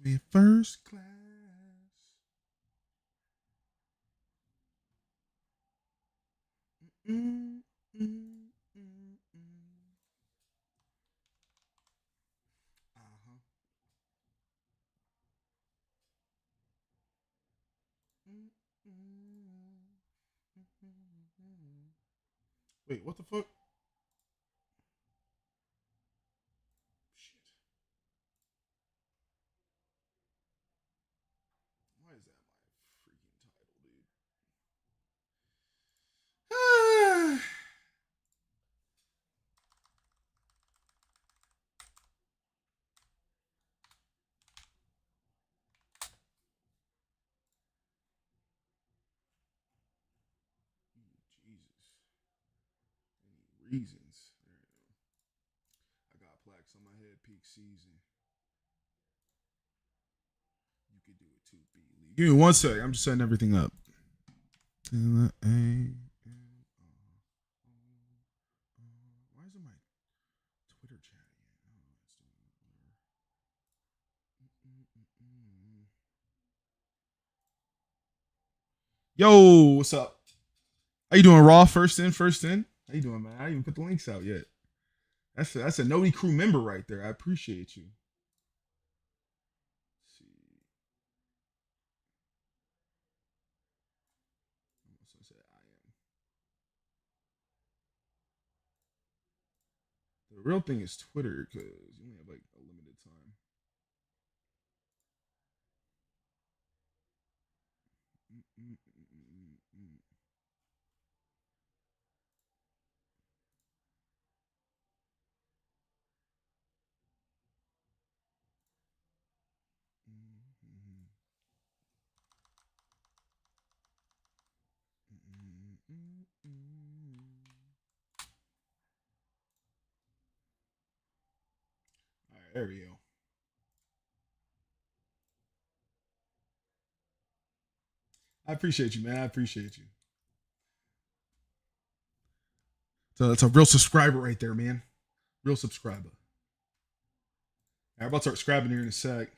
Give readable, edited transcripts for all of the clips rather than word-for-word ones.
with first class. Mm, mm, mm, mm. Uh-huh. Mm, mm, mm. Wait, what the fuck? Shit. Why is that my freaking title, dude? Jesus. Any reasons? I got plaques on my head. Peak season. You could do it too, B League. Give me one sec. I'm just setting everything up. Why isn't my Twitter chat yet? Yo, what's up? How you doing, Raw? First in, first in. How you doing, man? I didn't even put the links out yet. That's a Noti crew member right there. I appreciate you. Let's see. I said I am. The real thing is Twitter because you only have like a limited time. All right, there we go. I appreciate you, man. I appreciate you. So that's a real subscriber right there, man. Real subscriber. I'm about to start scribbing here in a sec.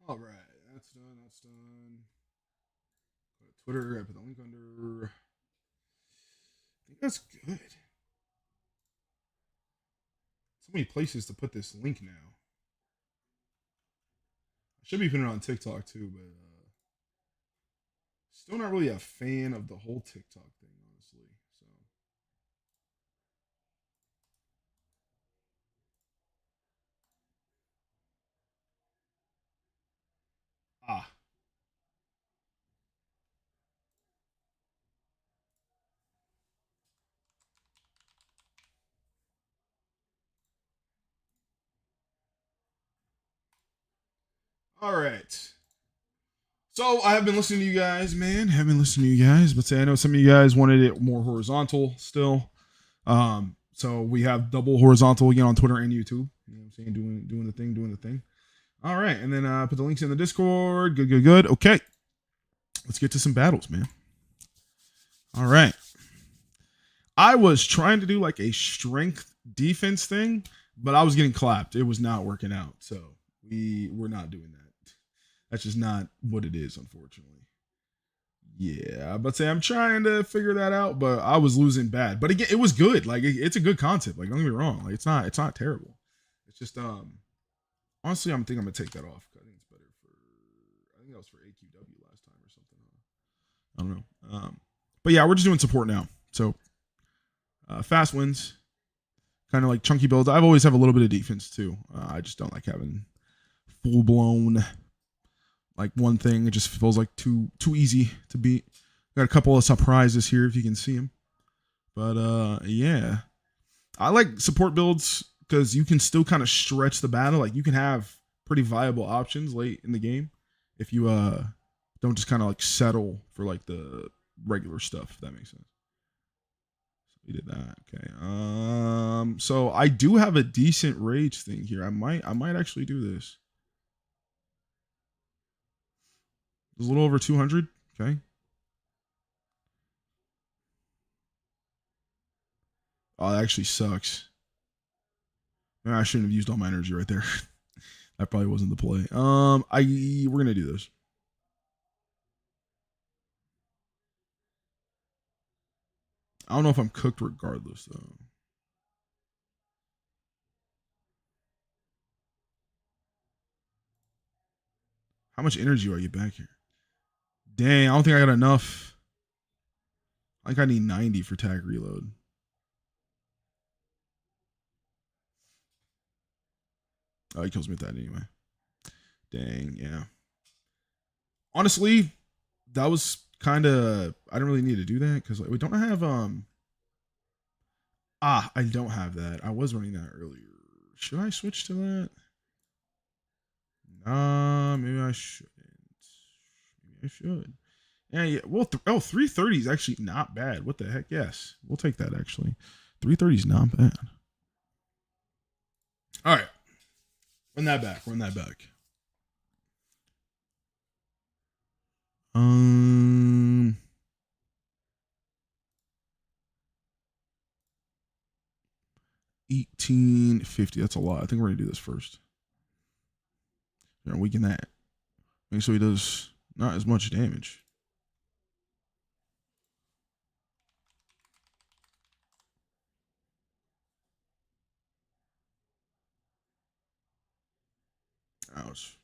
All right, that's done. That's done. Twitter, I put the link under. I think that's good. So many places to put this link now. I should be putting it on TikTok too, but still not really a fan of the whole TikTok thing, honestly. So ah, all right. So I have been listening to you guys, man. Have been listening to you guys, but say I know some of you guys wanted it more horizontal still. So we have double horizontal again on Twitter and YouTube. You know what I'm saying? Doing the thing, doing the thing. All right, and then put the links in the Discord. Good, good, good. Okay, let's get to some battles, man. All right. I was trying to do like a strength defense thing, but I was getting clapped. It was not working out. So we're not doing that. That's just not what it is, unfortunately. Yeah, but say I'm trying to figure that out, but I was losing bad. But again, it was good. Like it's a good concept. Like don't get me wrong. Like it's not terrible. It's just honestly I'm gonna take that off. I think it's better for I think that was for AQW last time or something. I don't know. But yeah, we're just doing support now. So fast wins, kind of like chunky builds. I've always have a little bit of defense too. I just don't like having full blown like one thing. It just feels like too easy to beat. Got a couple of surprises here if you can see them. But yeah, I like support builds because you can still kind of stretch the battle. Like you can have pretty viable options late in the game if you don't just kind of like settle for like the regular stuff, if that makes sense. So we did that. Okay. So I do have a decent rage thing here. I might actually do this. It's a little over 200. Okay. Oh, that actually sucks. Maybe I shouldn't have used all my energy right there. That probably wasn't the play. We're gonna do this. I don't know if I'm cooked regardless though. How much energy are you back here? Dang, I don't think I got enough. I think I need 90 for tag reload. Oh, he kills me with that anyway. Dang, yeah. Honestly, that was kind of, I didn't really need to do that because we don't have I don't have that. I was running that earlier. Should I switch to that? Maybe I shouldn't. Maybe I should. Yeah. Well, 330 is actually not bad. What the heck? Yes, we'll take that actually. 330 is not bad. All right. Run that back. 1850. That's a lot. I think we're gonna do this first. We're gonna weaken that. Make sure he does not as much damage. Ouch.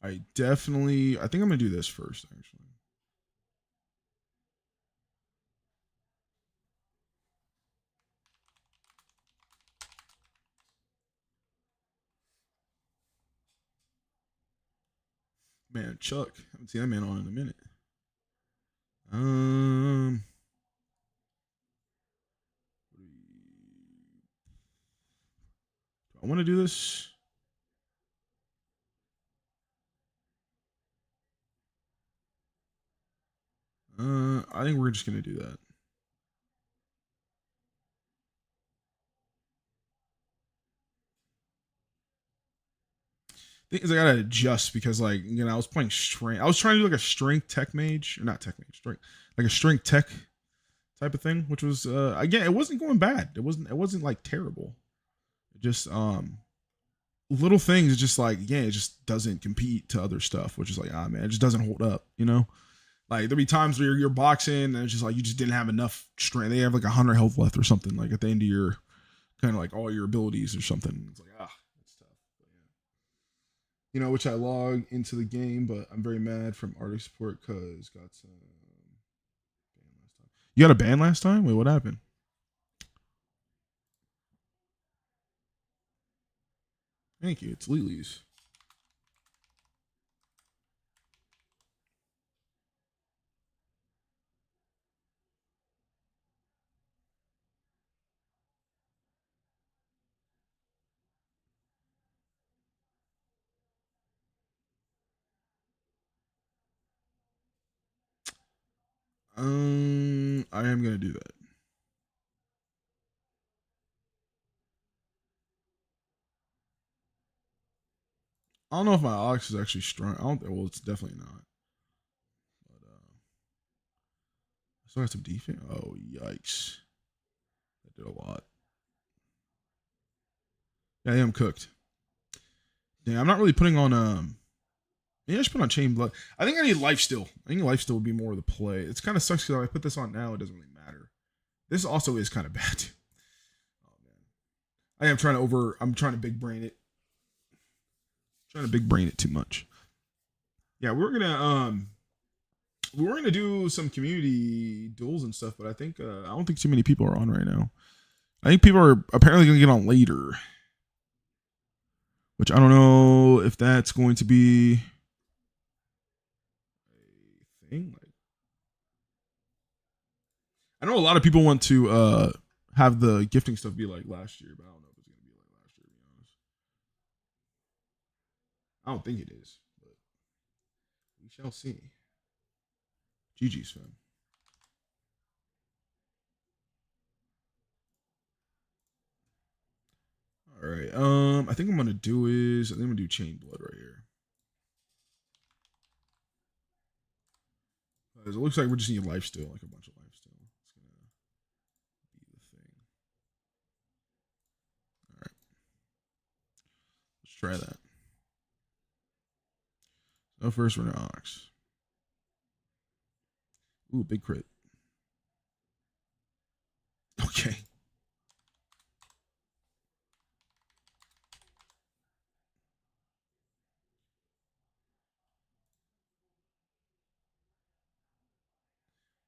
I think I'm gonna do this first, actually. Man, Chuck. I haven't seen that man on in a minute. I want to do this. I think we're just gonna do that. Thing is, I gotta adjust because, like, I was playing strength. I was trying to do like a strength tech mage, or not tech mage, strength, like a strength tech type of thing, which was again, it wasn't going bad. It wasn't like terrible. It just little things, just like, yeah, it just doesn't compete to other stuff, which is like, man, it just doesn't hold up, Like there'll be times where you're boxing and it's just like you just didn't have enough strength. They have like 100 health left or something, like at the end of your kind of like all your abilities or something. It's like, that's tough. But yeah. Which I log into the game, but I'm very mad from Arctic support because got some ban last time. You got a ban last time? Wait, what happened? Thank you. It's Lily's. I am gonna do that. I don't know if my ox is actually strong. I don't think. Well, it's definitely not. But I still got some defense. Oh, yikes! That did a lot. Yeah, I am cooked. Yeah, I'm not really putting on maybe I should put on chain blood. I think I need life steal. I think life steal would be more of the play. It's kind of sucks because if I put this on now, it doesn't really matter. This also is kind of bad. Oh man, I'm trying to big brain it. Trying to big brain it too much. Yeah, we were gonna do some community duels and stuff, but I think I don't think too many people are on right now. I think people are apparently gonna get on later, which I don't know if that's going to be a thing. Like, I know a lot of people want to have the gifting stuff be like last year, but I don't know if it's gonna be like last year. To be honest, I don't think it is, but we shall see. GG's fam. All right. I think I'm gonna do is I think I'm gonna do chain blood right here. It looks like we're just need life steal, like a bunch of life steal. It's gonna be the thing. All right. Let's try that. So first we're gonna Onyx. Ooh, big crit. Okay.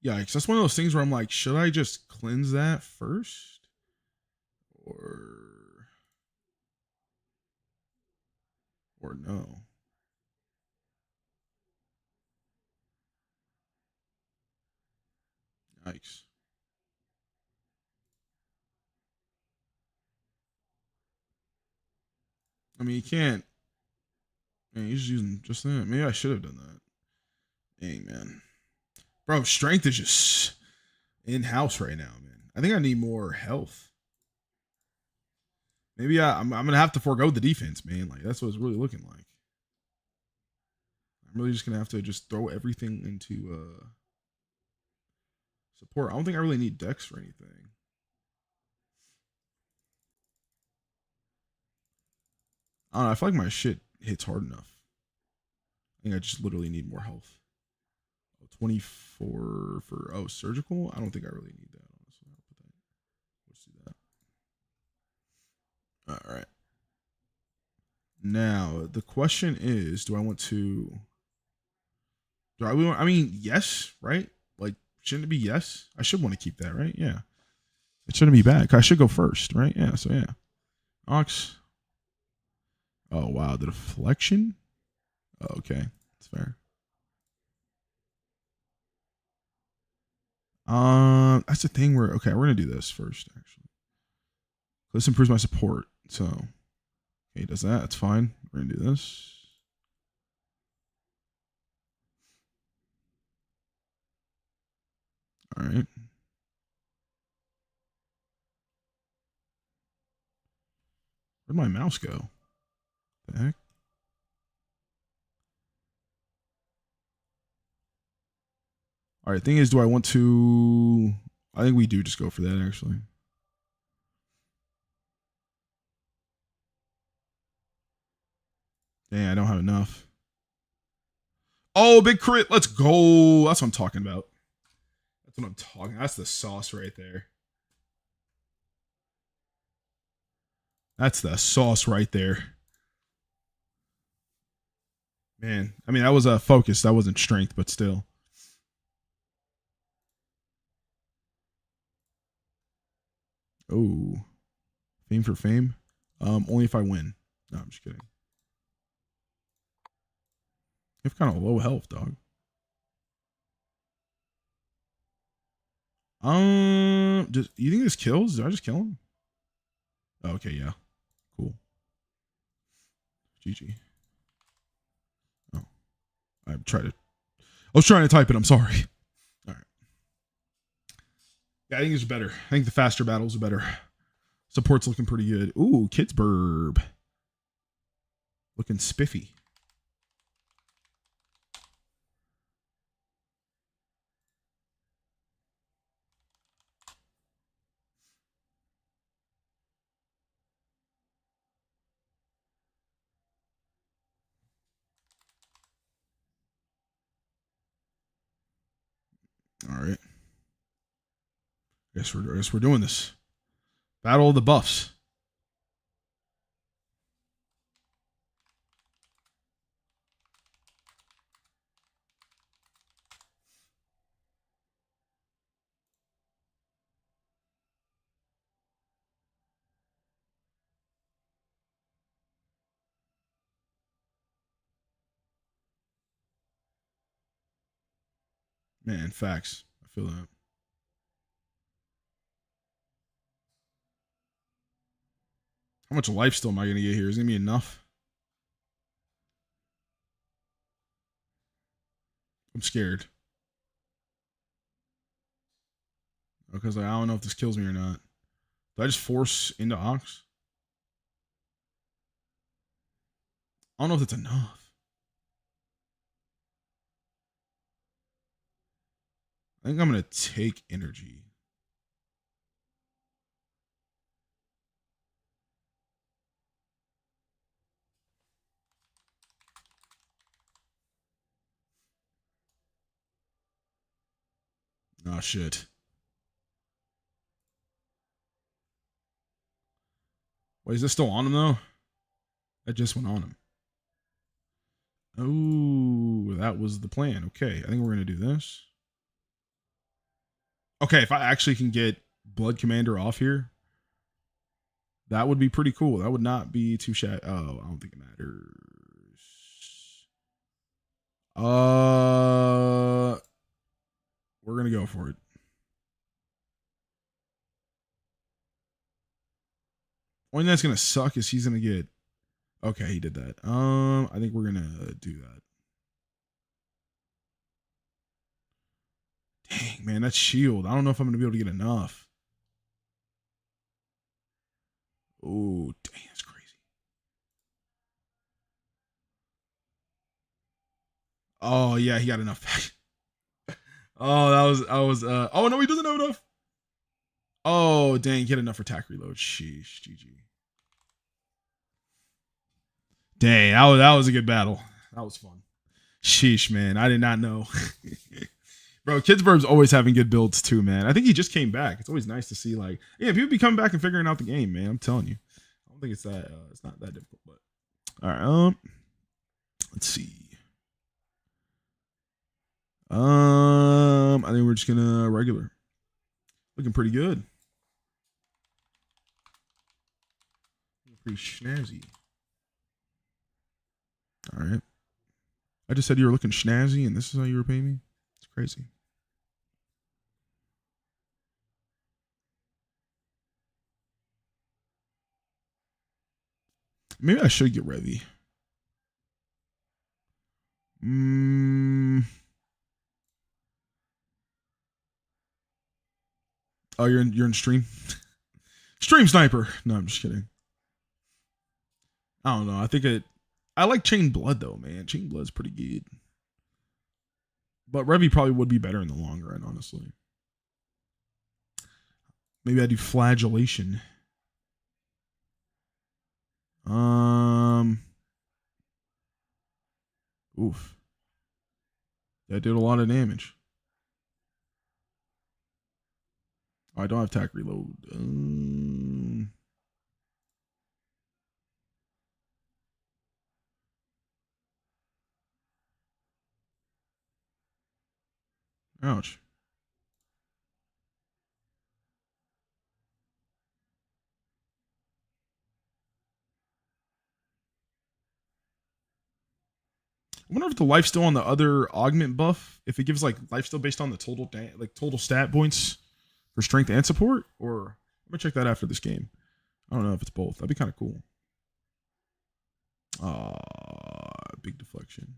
Yikes. That's one of those things where I'm like, should I just cleanse that first? Or no? Yikes. I mean, you can't. Man, he's just using just that. Maybe I should have done that. Dang, man. Bro, strength is just in house right now, man. I think I need more health. Maybe I'm gonna have to forego the defense, man. Like that's what it's really looking like. I'm really just gonna have to just throw everything into support. I don't think I really need dex for anything. I don't know. I feel like my shit hits hard enough. I think I just literally need more health. 24 for surgical. I don't think I really need that. Honestly, I'll put that. Let's do that. All right. Now the question is, do I want to? Do I? I mean, yes, right? Like, shouldn't it be yes? I should want to keep that, right? Yeah. It shouldn't be bad. I should go first, right? Yeah. So yeah. Ox. Oh wow, the deflection. Oh, okay, that's fair. That's the thing where okay, we're gonna do this first actually. This improves my support. So okay, does that? That's fine. We're gonna do this. All right. Where'd my mouse go? The heck? All right. Thing is, do I want to? I think we do just go for that actually. Dang, I don't have enough. Oh, big crit. Let's go. That's what I'm talking about. That's what I'm talking. That's the sauce right there. That's the sauce right there. Man, I mean, that was a focus. That wasn't strength, but still. Oh, fame for fame. Only if I win. No, I'm just kidding. You have kind of low health, dog. Just you think this kills? Did I just kill him? Oh, okay, yeah, cool. GG. Oh, I tried to. I was trying to type it. I'm sorry. All right. Yeah, I think it's better. I think the faster battles are better. Support's looking pretty good. Ooh, Kitsburg. Looking spiffy. All right. Guess we're doing this. Battle of the Buffs. Man, facts. I feel that. How much life still am I gonna get here? Is it gonna be enough? I'm scared. Because I don't know if this kills me or not. Do I just force into Ox? I don't know if that's enough. I think I'm gonna take energy. Oh shit. Wait, is this still on him though? That just went on him. Oh, that was the plan. Okay, I think we're gonna do this. Okay, if I actually can get Blood Commander off here, that would be pretty cool. That would not be too shabby. Oh, I don't think it matters. We're gonna go for it. Only thing that's gonna suck is he's gonna get. Okay, he did that. I think we're gonna do that. Dang, man, that's shield. I don't know if I'm gonna be able to get enough. Oh, dang, that's crazy. Oh yeah, he got enough. Oh, oh no, he doesn't have enough. Oh, dang, he had enough for attack reload. Sheesh, GG. Dang, that was a good battle. That was fun. Sheesh, man. I did not know. Bro, Kitsburg's always having good builds too, man. I think he just came back. It's always nice to see, like, yeah, people be coming back and figuring out the game, man. I'm telling you. I don't think it's that it's not that difficult, but all right, let's see. I think we're just gonna regular. Looking pretty good. Pretty snazzy. All right. I just said you were looking snazzy, and this is how you were paying me. It's crazy. Maybe I should get Revy. Oh, you're in stream. Stream sniper. No, I'm just kidding. I don't know. I like Chain Blood though, man. Chain Blood's pretty good. But Revy probably would be better in the long run, honestly. Maybe I do Flagellation. Oof. That did a lot of damage. Oh, I don't have attack reload. Ouch. I wonder if the life still on the other augment buff, if it gives like life still based on the total stat points for strength and support, or I'm gonna check that after this game. I don't know if it's both. That'd be kind of cool. Big deflection.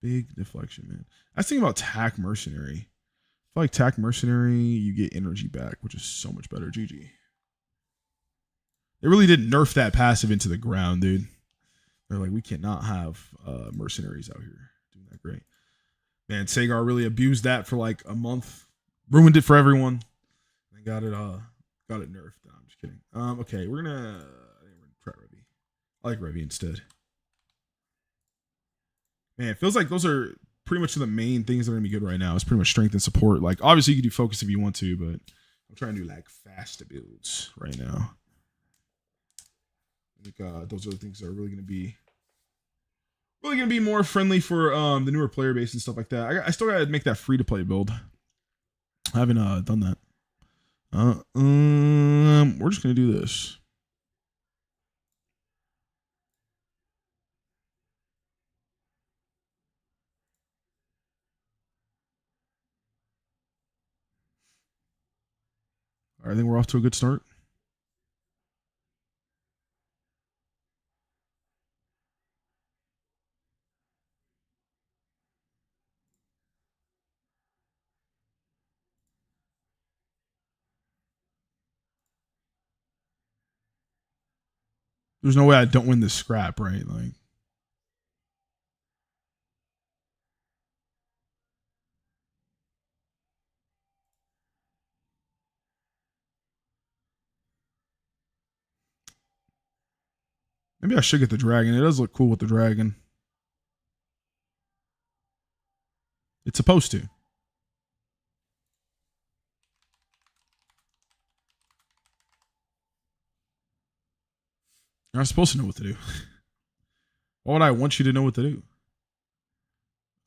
Big deflection, man. I was thinking about Tack Mercenary. I feel like Tack Mercenary, you get energy back, which is so much better. GG. They really did nerf that passive into the ground, dude. They're like, we cannot have mercenaries out here doing that great. Man, Sagar really abused that for like a month, ruined it for everyone, and got it nerfed. No, I'm just kidding. Okay, we're gonna try Revy. I like Revy instead. Man, it feels like those are pretty much the main things that are gonna be good right now. It's pretty much strength and support. Like, obviously, you can do focus if you want to, but I'm trying to do like fast builds right now. I think those are the things that are really gonna be more friendly for the newer player base and stuff like that. I still gotta make that free to play build. I haven't done that. We're just gonna do this. All right, I think we're off to a good start. There's no way I don't win this scrap, right? Like, maybe I should get the dragon. It does look cool with the dragon. It's supposed to. You're not supposed to know what to do. Why would I want you to know what to do?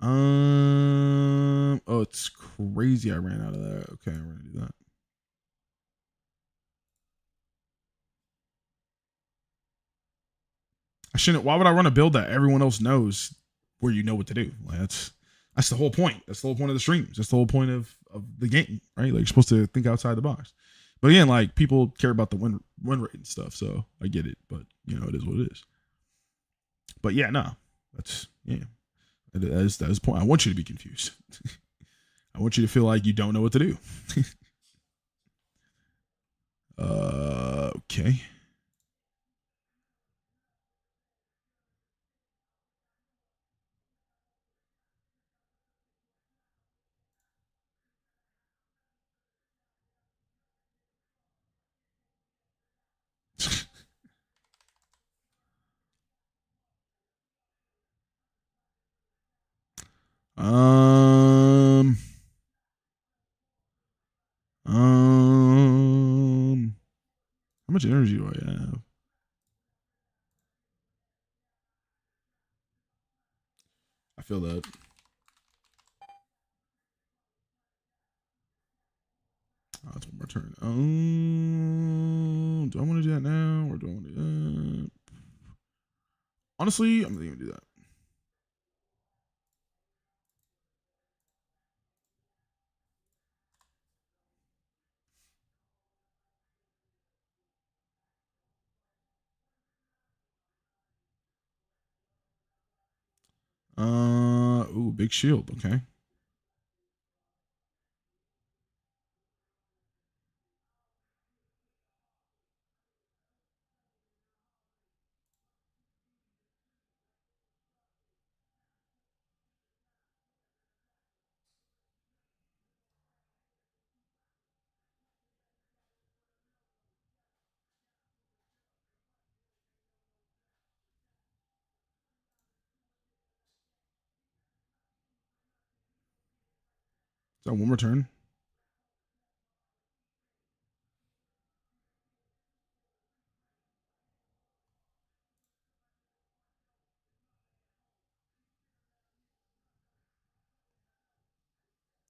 Oh, it's crazy. I ran out of that. Okay, we're gonna do that. I shouldn't. Why would I run a build that everyone else knows where you know what to do? Like that's the whole point. That's the whole point of the streams. That's the whole point of the game, right? Like you're supposed to think outside the box. But again, like people care about the win rate and stuff, so I get it. But you know, it is what it is. But yeah, no, that's yeah. That is the point. I want you to be confused. I want you to feel like you don't know what to do. Okay. Um, how much energy do I have? I feel that. Oh, it's one more turn. Do I want to do that now or do I want to do that? Honestly, I'm not even do that. Ooh, big shield. Okay. Is that one more turn?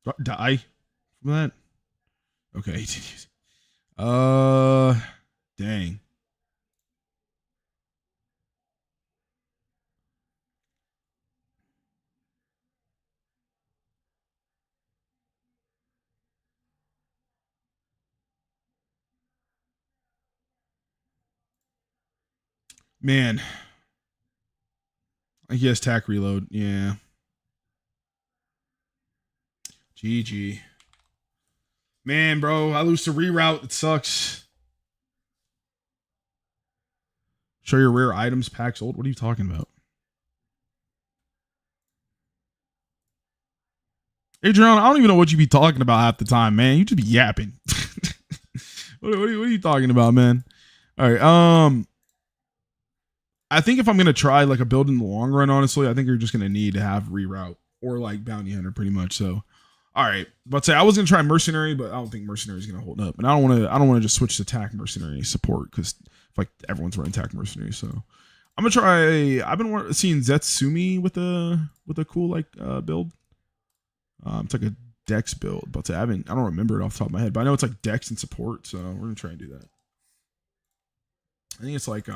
Do I die from that? Okay. Dang. Man. I guess tack reload. Yeah. GG. Man, bro, I lose to reroute. It sucks. Show your rare items packs old. What are you talking about? Adrian, I don't even know what you be talking about half the time, man. You just be yapping. What are you talking about, man? All right. I think if I'm gonna try like a build in the long run, honestly, I think you're just gonna need to have reroute or like bounty hunter, pretty much. So, all right. But say I was gonna try mercenary, but I don't think mercenary is gonna hold up, and I don't want to just switch to attack mercenary support because like everyone's running attack mercenary. So I'm gonna try. I've been seeing Zetsumi with a cool like build. It's like a Dex build, but I don't remember it off the top of my head, but I know it's like Dex and support, so we're gonna try and do that. I think it's like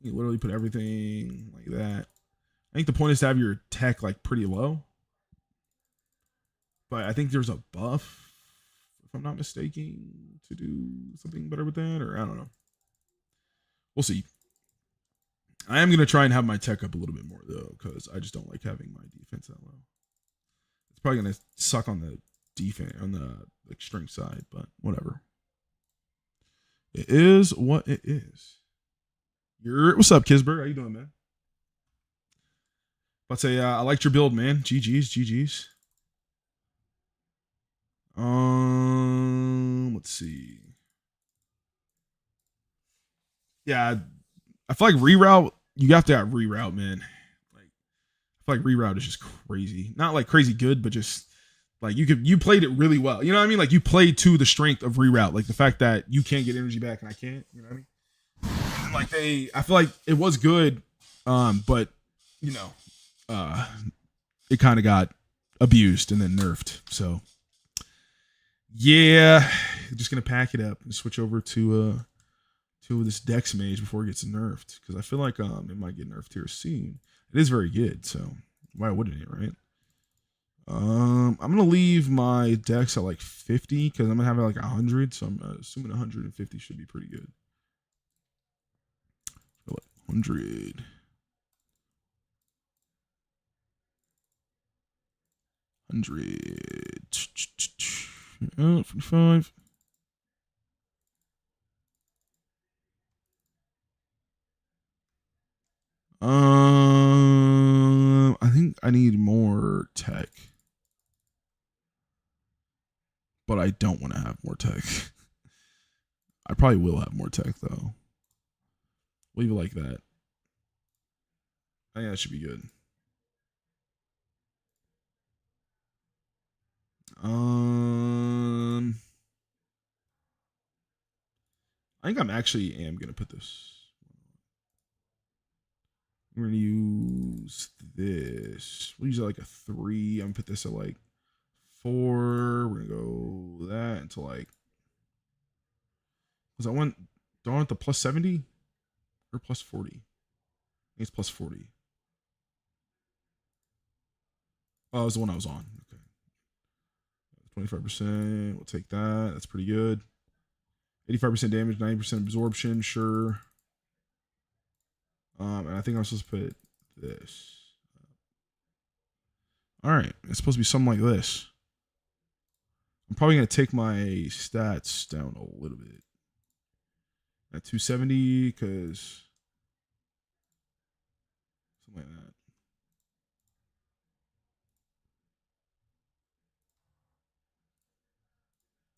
you literally put everything like that. I think the point is to have your tech like pretty low, but I think there's a buff, if I'm not mistaken, to do something better with that, or I don't know. We'll see. I am gonna try and have my tech up a little bit more though, because I just don't like having my defense that low. It's probably gonna suck on the defense on the like strength side, but whatever. It is what it is. What's up, Kitsburg? How you doing, man? Let's say I liked your build, man. GG's, GG's. Let's see. Yeah, I feel like reroute. You have to have reroute, man. Like, I feel like reroute is just crazy. Not like crazy good, but just like you played it really well. You know what I mean? Like you played to the strength of reroute. Like the fact that you can't get energy back and I can't. You know what I mean? Like I feel like it was good, but you know, it kind of got abused and then nerfed. So yeah, just gonna pack it up and switch over to this Dex Mage before it gets nerfed because I feel like it might get nerfed here soon. It is very good, so why wouldn't it, right? I'm gonna leave my Dex at like 50 because I'm gonna have it like 100, so I'm assuming 150 should be pretty good. 100. Oh, 45. I think I need more tech, but I don't want to have more tech. I probably will have more tech though. Leave it like that. I think that should be good. I think I'm actually am gonna put this. We're gonna use this. We'll use it like a 3. I'm gonna put this at like 4. We're gonna go that until like. Cause do I want the plus 70 or plus 40? I think it's plus 40. Oh, that was the one I was on. Okay. 25%. We'll take that. That's pretty good. 85% damage, 90% absorption. Sure. And I think I'm supposed to put this. All right. It's supposed to be something like this. I'm probably going to take my stats down a little bit. At 270, because something like that.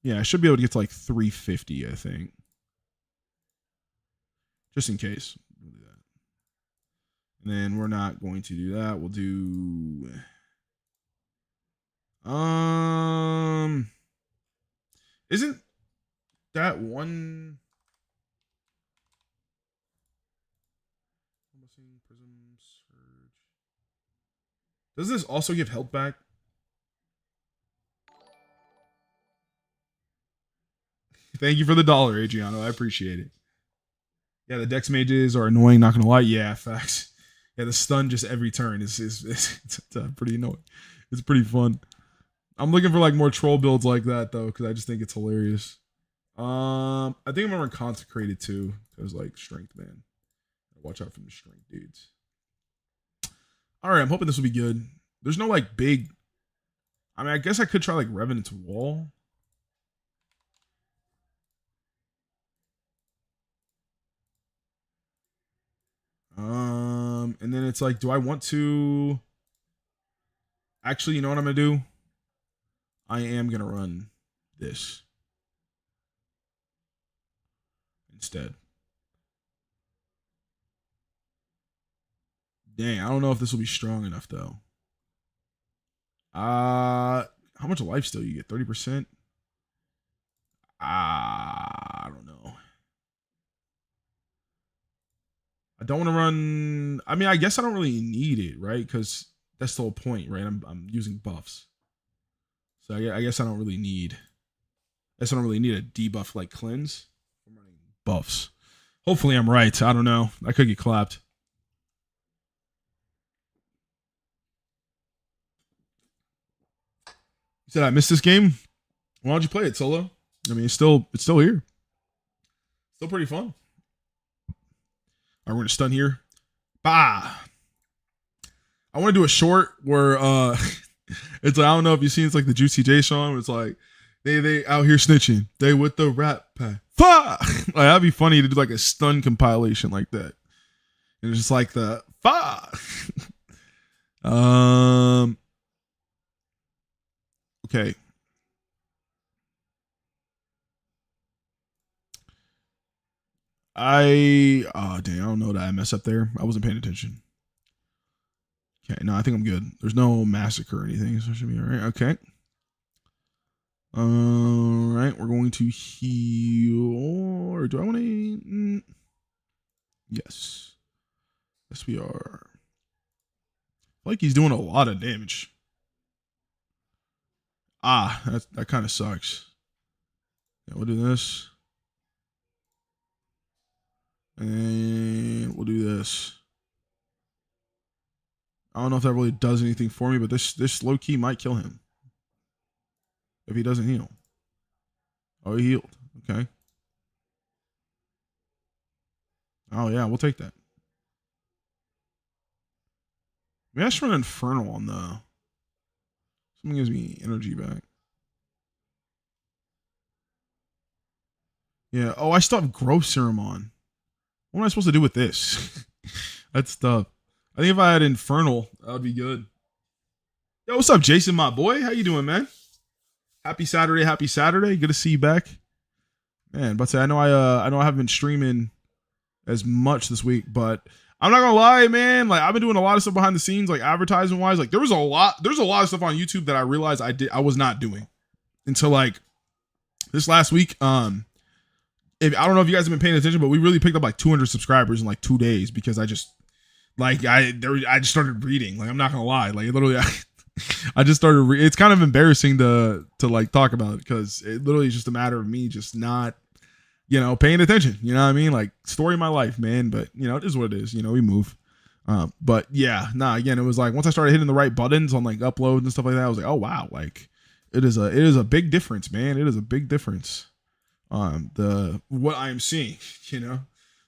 Yeah, I should be able to get to like 350, I think. Just in case. We'll do that. And then we're not going to do that. We'll do isn't that one Prism Surge? Does this also give health back? Thank you for the $1, Adriano. I appreciate it. Yeah, the Dex Mages are annoying, not gonna lie. Yeah, facts. Yeah, the stun just every turn is it's pretty annoying. It's pretty fun. I'm looking for like more troll builds like that though, because I just think it's hilarious. I think I'm gonna run Consecrated too, because like strength, man. Watch out for the strength dudes. All right, I'm hoping this will be good. There's no like big. I mean, I guess I could try like Revenant's Wall. And then it's like, do I want to? Actually, you know what I'm gonna do? I am gonna run this instead. Dang, I don't know if this will be strong enough though. How much life still you get? 30%? I don't know. I don't want to run. I mean, I guess I don't really need it, right? Because that's the whole point, right? I'm using buffs, so I guess I don't really need. I guess I don't really need a debuff like cleanse. I'm running buffs. Hopefully, I'm right. I don't know. I could get clapped. You said I missed this game. Why don't you play it solo? I mean, it's still here. Still pretty fun. All right, we're gonna stun here. Bah. I want to do a short where it's like, I don't know if you've seen, it's like the Juicy J song. It's like They out here snitching. They with the rap pack. Fuck! Like, that'd be funny to do like a stun compilation like that. And it's just like the fuck. Okay. Oh dang, I don't know that I messed up there. I wasn't paying attention. Okay, no, I think I'm good. There's no massacre or anything, so it should be all right. Okay. All right, we're going to heal. Or do I want to? Yes. Yes, we are. Like he's doing a lot of damage. That kind of sucks. Yeah, we'll do this. And we'll do this. I don't know if that really does anything for me, but this low key might kill him if he doesn't heal. Oh, he healed. Okay. Oh yeah, we'll take that. Maybe I should run Infernal on the. Something gives me energy back. Yeah. Oh, I still have Growth Serum on. What am I supposed to do with this? That's tough. I think if I had Infernal, that would be good. Yo, what's up, Jason, my boy? How you doing, man? Happy Saturday, happy Saturday. Good to see you back. Man, but I know I haven't been streaming as much this week, but I'm not gonna lie, man. Like I've been doing a lot of stuff behind the scenes, like advertising wise. Like there's a lot of stuff on YouTube that I realized I was not doing until like this last week. I don't know if you guys have been paying attention, but we really picked up like 200 subscribers in like 2 days because I just started reading. Like I'm not gonna lie, like literally, I just started. It's kind of embarrassing to like talk about it because it literally is just a matter of me just not, paying attention. You know what I mean? Like story of my life, man. But it is what it is. We move. But yeah, again, it was like once I started hitting the right buttons on like uploads and stuff like that, I was like, oh wow, like it is a big difference, man. It is a big difference. What I'm seeing,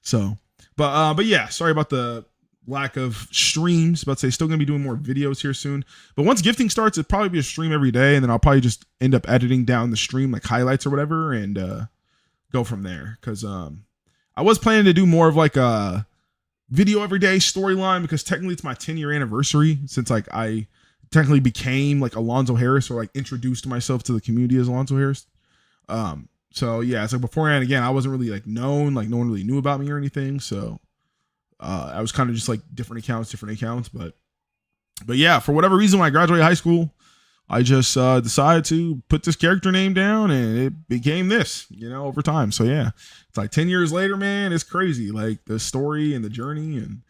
So, but yeah, sorry about the lack of streams. But say still gonna be doing more videos here soon. But once gifting starts, it'll probably be a stream every day, and then I'll probably just end up editing down the stream like highlights or whatever, and go from there. Because I was planning to do more of like a video every day storyline because technically it's my 10-year anniversary since like I technically became like Alonzo Harris or like introduced myself to the community as Alonzo Harris. So yeah, it's like beforehand, again, I wasn't really like known, like no one really knew about me or anything. So I was kind of just like different accounts, but yeah, for whatever reason, when I graduated high school, I just decided to put this character name down and it became this, over time. So yeah, it's like 10 years later, man, it's crazy. Like the story and the journey and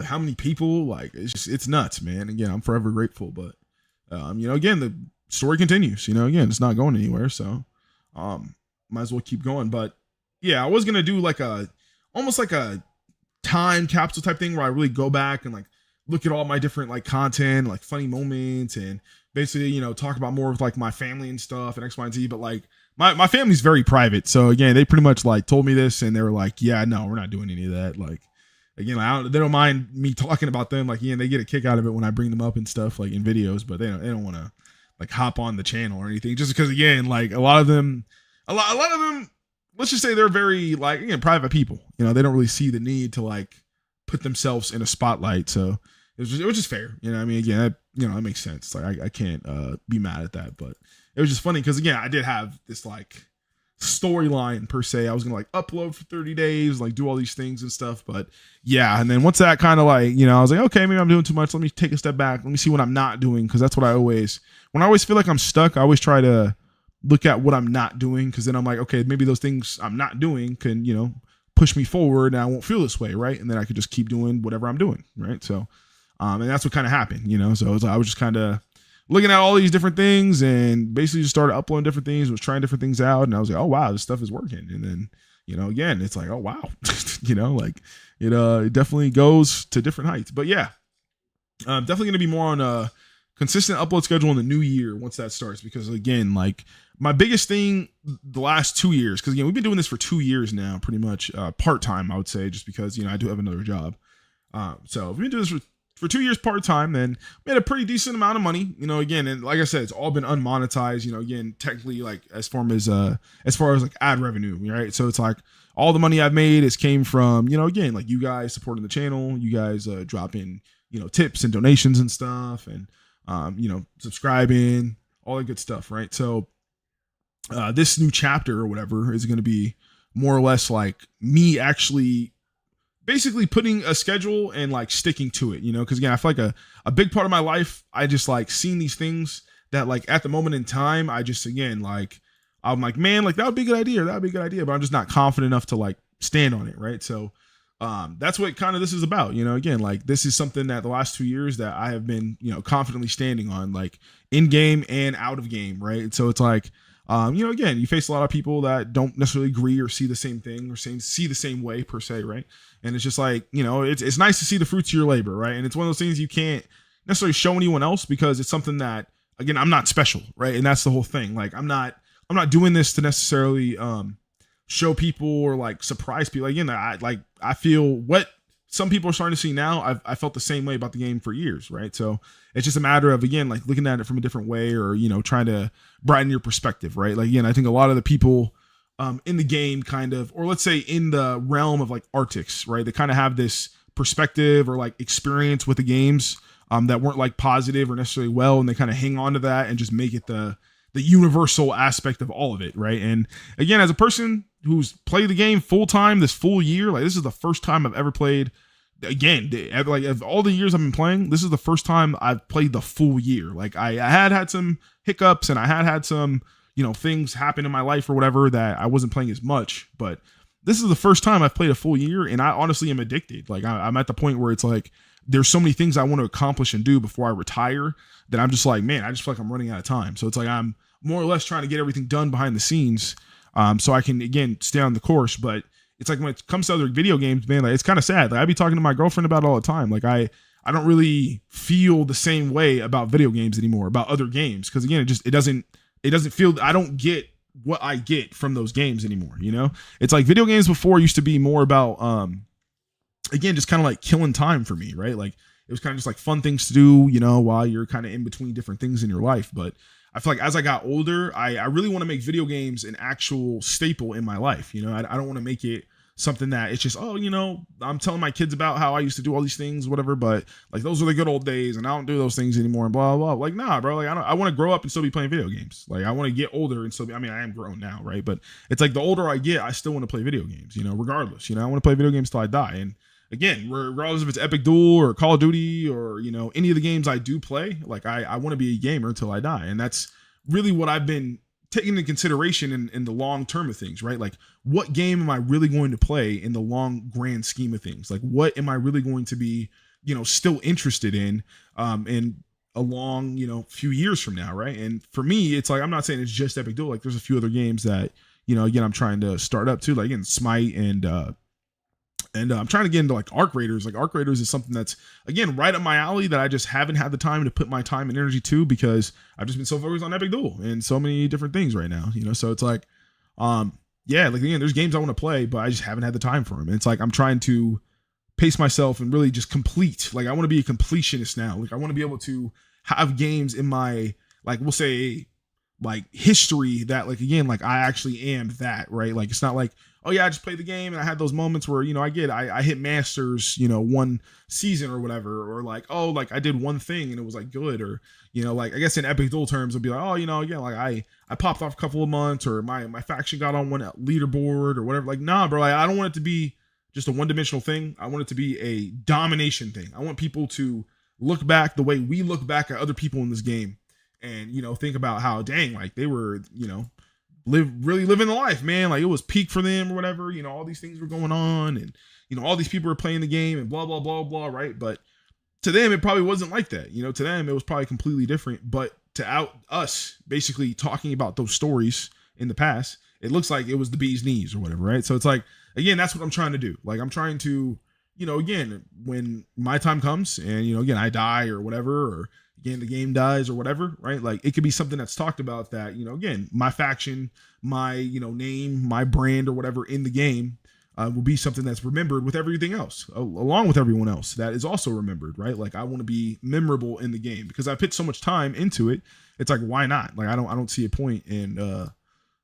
how many people, like it's nuts, man. Again, I'm forever grateful, but again, the story continues, again, it's not going anywhere. So, might as well keep going. But yeah, I was gonna do like almost like a time capsule type thing where I really go back and like look at all my different like content, like funny moments, and basically talk about more of like my family and stuff and X, Y, and Z. But like my family's very private, so again, they pretty much like told me this and they were like, yeah, no, we're not doing any of that. Like again, they don't mind me talking about them. Like they get a kick out of it when I bring them up and stuff like in videos, but they don't want to like hop on the channel or anything, just because again, like a lot of them, let's just say they're very like, private people. They don't really see the need to like put themselves in a spotlight. So it was just fair. I mean, again, that makes sense. Like I can't be mad at that, but it was just funny because again, I did have this like storyline per se. I was gonna like upload for 30 days, like do all these things and stuff. But yeah, and then once that kind of like, I was like, okay, maybe I'm doing too much. Let me take a step back. Let me see what I'm not doing, because that's what when I always feel like I'm stuck, I always try to look at what I'm not doing, because then I'm like, okay, maybe those things I'm not doing can, push me forward and I won't feel this way, right? And then I could just keep doing whatever I'm doing, right? So, and that's what kind of happened, So I was just kind of looking at all these different things and basically just started uploading different things, was trying different things out, and I was like, oh wow, this stuff is working. And then, again, it's like, oh wow, like it definitely goes to different heights. But yeah, definitely going to be more on a consistent upload schedule in the new year once that starts, because again, like my biggest thing the last 2 years, because again, we've been doing this for 2 years now, pretty much part-time, I would say, just because I do have another job. So we've been doing this for for 2 years part-time, then made a pretty decent amount of money, again, and like I said, it's all been unmonetized, again, technically, like as far as like ad revenue, right? So it's like all the money I've made is came from, again, like you guys supporting the channel, you guys dropping, tips and donations and stuff, and subscribing, all that good stuff, right? So this new chapter or whatever is going to be more or less like me actually basically putting a schedule and like sticking to it, because again, I feel like a big part of my life, I just like seeing these things that like at the moment in time, I just, again, like, I'm like, man, like that would be a good idea. That would be a good idea. But I'm just not confident enough to like stand on it. Right. So that's what kind of this is about, again, like this is something that the last 2 years that I have been, confidently standing on, like in game and out of game. Right. So it's like, again, you face a lot of people that don't necessarily agree or see the same thing or see the same way per se, right? And it's just like, it's nice to see the fruits of your labor, right? And it's one of those things you can't necessarily show anyone else because it's something that, again, I'm not special, right? And that's the whole thing. Like I'm not doing this to necessarily show people or like surprise people. Again, I feel what some people are starting to see now. I felt the same way about the game for years, right? So it's just a matter of, again, like looking at it from a different way or, trying to brighten your perspective, right? Like, again, I think a lot of the people in the game kind of, or let's say in the realm of like Arctics, right? They kind of have this perspective or like experience with the games that weren't like positive or necessarily well. And they kind of hang on to that and just make it the universal aspect of all of it, right? And again, as a person who's played the game full time this full year, like this is the first time I've ever played. Again, like of all the years I've been playing, this is the first time I've played the full year. Like I had some hiccups and I had some, things happen in my life or whatever that I wasn't playing as much. But this is the first time I've played a full year, and I honestly am addicted. Like I'm at the point where it's like there's so many things I want to accomplish and do before I retire that I'm just like, man, I just feel like I'm running out of time. So it's like I'm more or less trying to get everything done behind the scenes, so I can again stay on the course. But it's like when it comes to other video games, man, like it's kind of sad. Like I be talking to my girlfriend about it all the time. Like I don't really feel the same way about video games anymore, about other games, because again, it doesn't feel, I don't get what I get from those games anymore. It's like video games before used to be more about again, just kind of like killing time for me, right? Like it was kind of just like fun things to do, while you're kind of in between different things in your life. But I feel like as I got older, I really want to make video games an actual staple in my life. I don't want to make it something that it's just, I'm telling my kids about how I used to do all these things, whatever, but like those are the good old days and I don't do those things anymore and blah, blah, blah. Like, nah, bro, like I want to grow up and still be playing video games. Like I want to get older and still be, I am grown now, right? But it's like the older I get, I still want to play video games, regardless, I want to play video games till I die. And again, regardless if it's EpicDuel or Call of Duty or, any of the games I do play, like I want to be a gamer until I die. And that's really what I've been taking into consideration in the long term of things, right? Like what game am I really going to play in the long grand scheme of things? Like what am I really going to be, still interested in a long, few years from now, right? And for me, it's like, I'm not saying it's just EpicDuel. Like there's a few other games that, again, I'm trying to start up too, like again, Smite and I'm trying to get into like Arc Raiders. Like Arc Raiders is something that's, again, right up my alley that I just haven't had the time to put my time and energy to because I've just been so focused on EpicDuel and so many different things right now, So it's like, yeah, like again, there's games I want to play, but I just haven't had the time for them. And it's like I'm trying to pace myself and really just complete. Like I want to be a completionist now. Like I want to be able to have games in my, like we'll say, like history that like again, like I actually am that, right? Like it's not like, oh yeah, I just played the game and I had those moments where, I hit masters, one season or whatever, or like, oh, like I did one thing and it was like good, or, like I guess in EpicDuel terms would be like, oh, again, like I popped off a couple of months or my faction got on one leaderboard or whatever. Like, nah, bro, like, I don't want it to be just a one-dimensional thing. I want it to be a domination thing. I want people to look back the way we look back at other people in this game and, think about how, dang, like they were, really living the life, man. Like it was peak for them or whatever, all these things were going on and, all these people were playing the game and blah, blah, blah, blah. Right. But to them, it probably wasn't like that. To them, it was probably completely different, but to us basically talking about those stories in the past, it looks like it was the bee's knees or whatever. Right. So it's like, again, that's what I'm trying to do. Like I'm trying to, again, when my time comes and, again, I die or whatever, or again, the game dies or whatever, right? Like it could be something that's talked about that, again, my faction, my, name, my brand or whatever in the game, will be something that's remembered with everything else, along with everyone else that is also remembered, right? Like I want to be memorable in the game because I put so much time into it. It's like, why not? Like I don't see a point in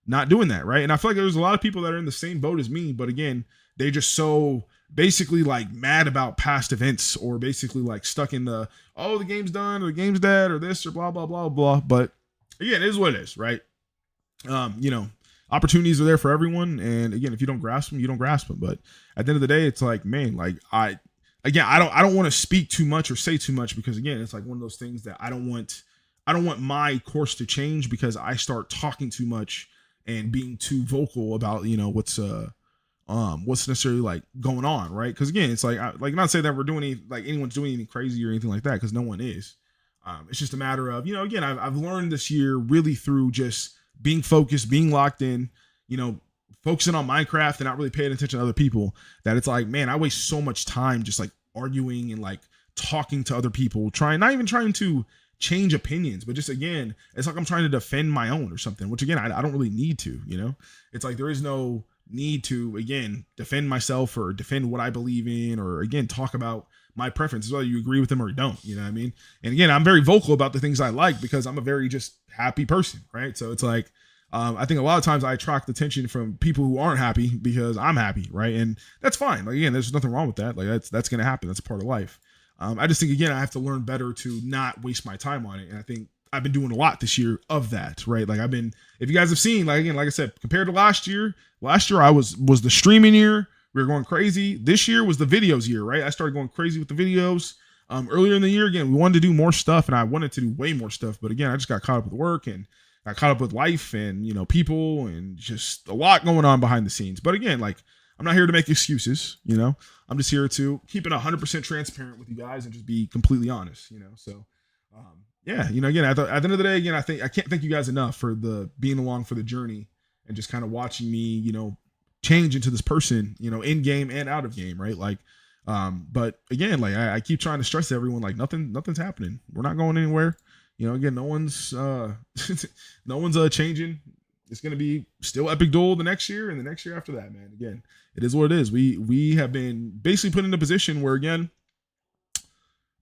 not doing that, right? And I feel like there's a lot of people that are in the same boat as me, but again, they just so basically like mad about past events or basically like stuck in the, oh, the game's done or the game's dead or this or blah blah blah blah. But again, it is what it is, right? You know, opportunities are there for everyone, and again, if you don't grasp them, you don't grasp them. But at the end of the day, it's like, man, like I don't want to speak too much or say too much because again, it's like one of those things that I don't want my course to change because I start talking too much and being too vocal about, you know, what's necessarily like going on, right? Because again, it's like not saying that we're doing any, like anyone's doing anything crazy or anything like that, because no one is. It's just a matter of, you know, again, I've learned this year really through just being focused, being locked in, you know, focusing on Minecraft and not really paying attention to other people, that it's like, man, I waste so much time just like arguing and like talking to other people, not even trying to change opinions, but just again, it's like I'm trying to defend my own or something, which again, I don't really need to, you know, it's like there is no need to, again, defend myself or defend what I believe in, or again, talk about my preferences, whether you agree with them or you don't, you know what I mean? And again, I'm very vocal about the things I like because I'm a very just happy person, right? So it's like, I think a lot of times I attract attention from people who aren't happy because I'm happy, right? And that's fine. Like again, there's nothing wrong with that. Like that's going to happen. That's a part of life. I just think again, I have to learn better to not waste my time on it. And I think I've been doing a lot this year of that, right? Like if you guys have seen, like again, like I said, compared to last year I was the streaming year. We were going crazy. This year was the videos year, right? I started going crazy with the videos. Earlier in the year, again, we wanted to do more stuff and I wanted to do way more stuff. But again, I just got caught up with work and got caught up with life and, you know, people and just a lot going on behind the scenes. But again, like I'm not here to make excuses, you know, I'm just here to keep it 100% transparent with you guys and just be completely honest, you know? So, yeah, you know, again, at the end of the day, again, I can't thank you guys enough for being along for the journey and just kind of watching me, you know, change into this person, you know, in game and out of game, right? Like, but again, like I keep trying to stress to everyone, like nothing's happening. We're not going anywhere. You know, again, no one's changing. It's gonna be still EpicDuel the next year and the next year after that, man. Again, it is what it is. We have been basically put in a position where again,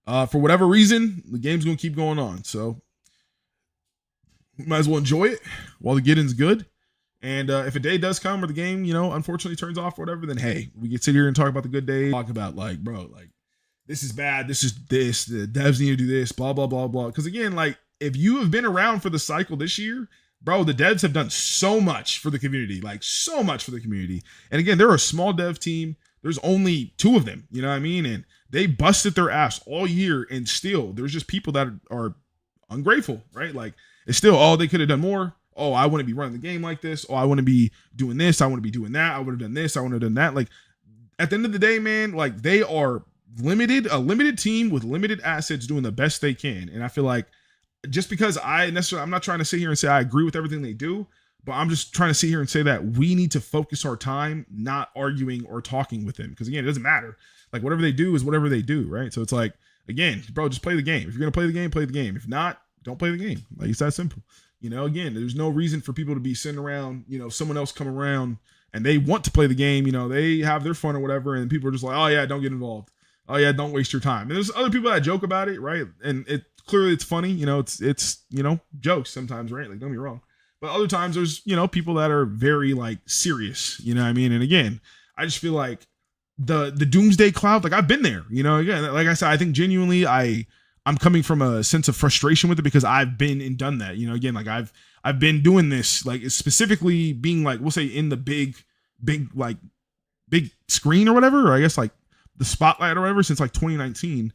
for whatever reason, the game's gonna keep going on. So we might as well enjoy it while the getting's good. And if a day does come where the game, you know, unfortunately turns off or whatever, then hey, we can sit here and talk about the good days, talk about like, bro, like this is bad, this is this, the devs need to do this, blah, blah, blah, blah. Because again, like if you have been around for the cycle this year, bro, the devs have done so much for the community, like so much for the community. And again, they're a small dev team. There's only 2 of them, you know what I mean? And they busted their ass all year and still there's just people that are ungrateful, right? Like it's still, oh, they could have done more. Oh, I want to be running the game like this. Oh, I want to be doing this. I want to be doing that. I would have done this. I want to have done that. Like at the end of the day, man, like they are a limited team with limited assets doing the best they can. And I feel like just because I'm not trying to sit here and say I agree with everything they do, but I'm just trying to sit here and say that we need to focus our time not arguing or talking with them. Because again, it doesn't matter. Like whatever they do is whatever they do, right? So it's like, again, bro, just play the game. If you're going to play the game, play the game. If not, don't play the game. Like it's that simple. You know, again, there's no reason for people to be sitting around, you know, someone else come around and they want to play the game, you know, they have their fun or whatever. And people are just like, oh yeah, don't get involved. Oh yeah, don't waste your time. And there's other people that joke about it, right? And clearly it's funny, you know, it's, you know, jokes sometimes, right? Like don't get me wrong. But other times there's, you know, people that are very like serious, you know what I mean? And again, I just feel like the doomsday cloud, like I've been there, you know, again, like I said, I think genuinely I'm coming from a sense of frustration with it because I've been and done that, you know, again, like I've been doing this, like specifically being like, we'll say in the big screen or whatever, or I guess like the spotlight or whatever since like 2019,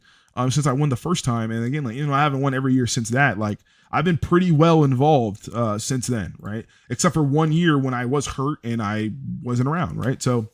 since I won the first time. And again, like, you know, I haven't won every year since that. Like I've been pretty well involved since then. Right. Except for 1 year when I was hurt and I wasn't around. Right. So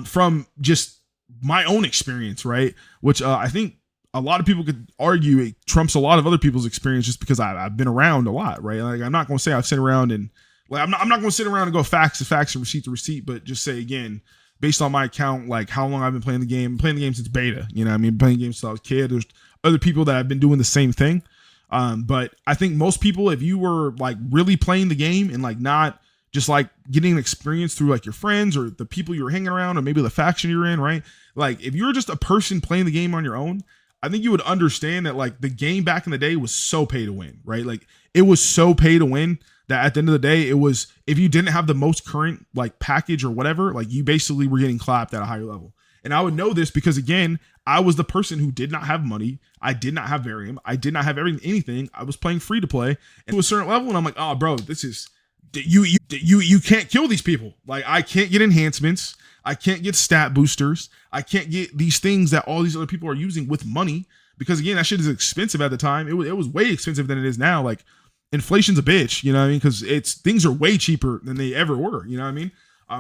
from just my own experience, right, which I think a lot of people could argue it trumps a lot of other people's experience just because I've been around a lot, right? Like I'm not going to say I've sit around and like I'm not going to sit around and go facts to facts and receipt to receipt, but just say again, based on my account, like how long I've been playing the game since beta, you know what I mean? Playing games since I was a kid. There's other people that have been doing the same thing. But I think most people, if you were like really playing the game and like not just like getting an experience through like your friends or the people you're hanging around or maybe the faction you're in, right? Like if you're just a person playing the game on your own, I think you would understand that like the game back in the day was so pay to win, right? Like it was so pay to win that at the end of the day, it was, if you didn't have the most current like package or whatever, like you basically were getting clapped at a higher level. And I would know this because again, I was the person who did not have money. I did not have Varium. I did not have anything. I was playing free to play and to a certain level. And I'm like, oh bro, this is, you can't kill these people. Like I can't get enhancements. I can't get stat boosters. I can't get these things that all these other people are using with money because again, that shit is expensive at the time. It was way expensive than it is now. Like inflation's a bitch, you know what I mean? Because things are way cheaper than they ever were. You know what I mean?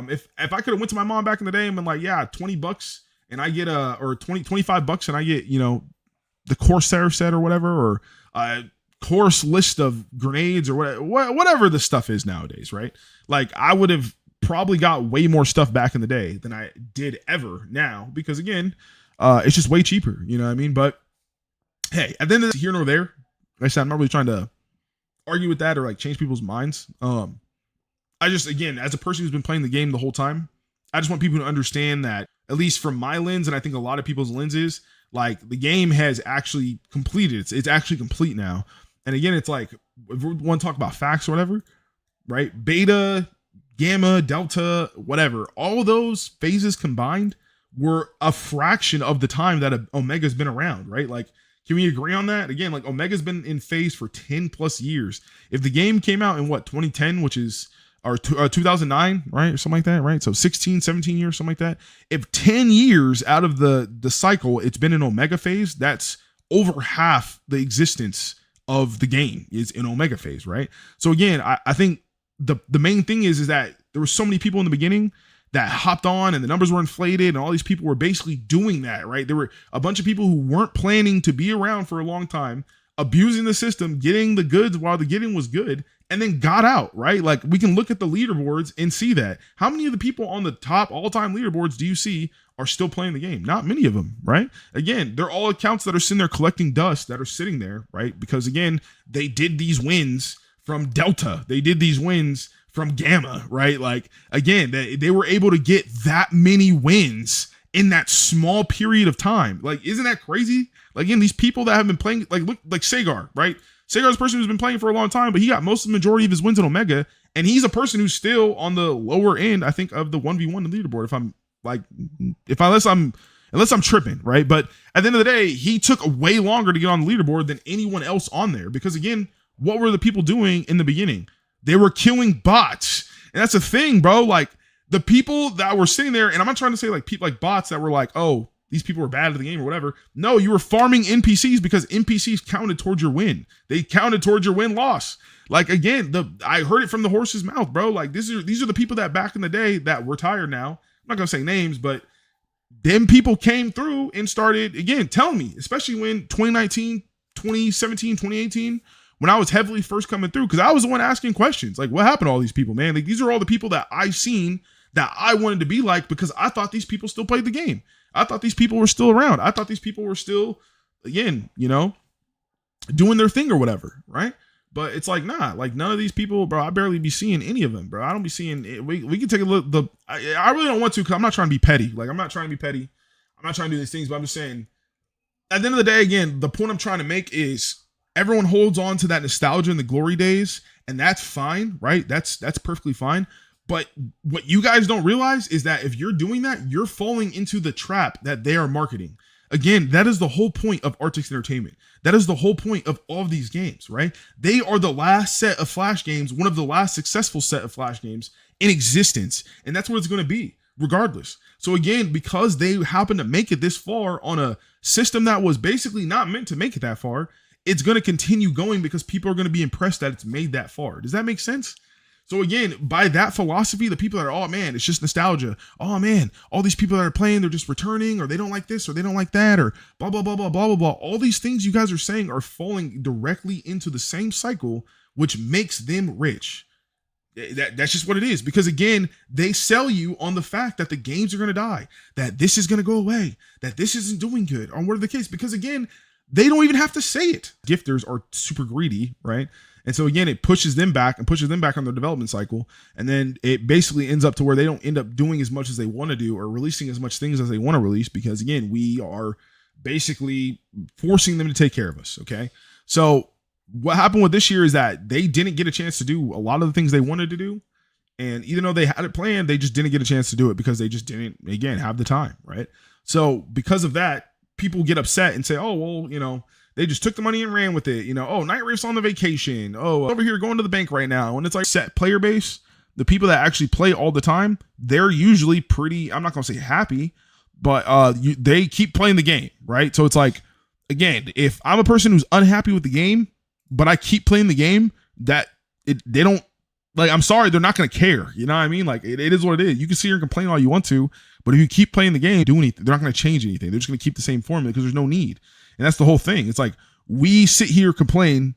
If I could have went to my mom back in the day and been like, yeah, $20 and I get or $25 and I get, you know, the Corsair set or whatever, or a course list of grenades or whatever the stuff is nowadays, right? Like I would have probably got way more stuff back in the day than I did ever now because again, it's just way cheaper, you know what I mean? But hey, at the end of this, here nor there, like I said, I'm not really trying to argue with that or like change people's minds. I just, again, as a person who's been playing the game the whole time, I just want people to understand that, at least from my lens, and I think a lot of people's lenses, like the game has actually completed. It's actually complete now. And again, it's like, if we want to talk about facts or whatever, right? Beta, gamma, delta, whatever, all those phases combined were a fraction of the time that Omega's been around, right? Like, can we agree on that? Again, like Omega's been in phase for 10 plus years. If the game came out in what, 2010, which is, or 2009, right? Or something like that, right? So 16, 17 years, something like that. If 10 years out of the cycle, it's been in Omega phase, that's over half the existence of the game is in Omega phase, right? So again, I think the main thing is that there were so many people in the beginning that hopped on and the numbers were inflated and all these people were basically doing that, right? There were a bunch of people who weren't planning to be around for a long time, abusing the system, getting the goods while the getting was good, and then got out, right? Like we can look at the leaderboards and see that. How many of the people on the top all-time leaderboards do you see are still playing the game? Not many of them, right? Again, they're all accounts that are sitting there collecting dust that are sitting there, right? Because again, they did these wins from Delta. They did these wins from Gamma, right? Like again, they were able to get that many wins in that small period of time. Like, isn't that crazy? Like, again, these people that have been playing, like, look, like Sagar, right? Sagar's a person who's been playing for a long time, but he got most of the majority of his wins in Omega, and he's a person who's still on the lower end, I think, of the 1v1 leaderboard. Unless I'm tripping, right? But at the end of the day, he took way longer to get on the leaderboard than anyone else on there. Because again, what were the people doing in the beginning? They were killing bots. And that's the thing, bro. Like the people that were sitting there, and I'm not trying to say like people like bots that were like, oh, these people were bad at the game or whatever. No, you were farming NPCs because NPCs counted towards your win. They counted towards your win-loss. Like again, I heard it from the horse's mouth, bro. Like these are the people that back in the day that retired now. I'm not gonna say names, but them people came through and started again telling me, especially when 2019, 2017, 2018, when I was heavily first coming through, because I was the one asking questions. Like, what happened to all these people, man? Like, these are all the people that I've seen that I wanted to be like because I thought these people still played the game. I thought these people were still around. I thought these people were still, again, you know, doing their thing or whatever, right? But it's like, nah, like none of these people, bro, I barely be seeing any of them, bro. I don't be seeing it. We can take a look. I really don't want to because I'm not trying to be petty. Like, I'm not trying to be petty. I'm not trying to do these things, but I'm just saying, at the end of the day, again, the point I'm trying to make is everyone holds on to that nostalgia in the glory days, and that's fine, right? That's perfectly fine. But what you guys don't realize is that if you're doing that, you're falling into the trap that they are marketing. Again, that is the whole point of Artix Entertainment. That is the whole point of all of these games, right? They are the last set of Flash games, one of the last successful set of Flash games in existence. And that's what it's going to be, regardless. So again, because they happen to make it this far on a system that was basically not meant to make it that far, it's going to continue going because people are going to be impressed that it's made that far. Does that make sense? So again, by that philosophy, the people that are, oh man, it's just nostalgia. Oh man, all these people that are playing, they're just returning, or they don't like this, or they don't like that, or blah, blah, blah, blah, blah, blah, blah. All these things you guys are saying are falling directly into the same cycle, which makes them rich. That's just what it is. Because again, they sell you on the fact that the games are going to die, that this is going to go away, that this isn't doing good, or whatever the case. Because again, they don't even have to say it. Gifters are super greedy, right? And so again, it pushes them back on their development cycle. And then it basically ends up to where they don't end up doing as much as they want to do or releasing as much things as they want to release, because again, we are basically forcing them to take care of us. Okay. So what happened with this year is that they didn't get a chance to do a lot of the things they wanted to do. And even though they had it planned, they just didn't get a chance to do it because they just didn't, again, have the time. Right. So because of that, people get upset and say, oh, well, they just took the money and ran with it. Oh, Night Rift's on the vacation. Oh, over here going to the bank right now. And it's like set player base. The people that actually play all the time, they're usually pretty, I'm not going to say happy, but they keep playing the game, right? So it's like, again, if I'm a person who's unhappy with the game, but I keep playing the game, they don't, like, I'm sorry, they're not going to care. You know what I mean? Like, it is what it is. You can sit here and complain all you want to, but if you keep playing the game, do anything, they're not going to change anything. They're just going to keep the same formula because there's no need. And that's the whole thing. It's like, we sit here, complain,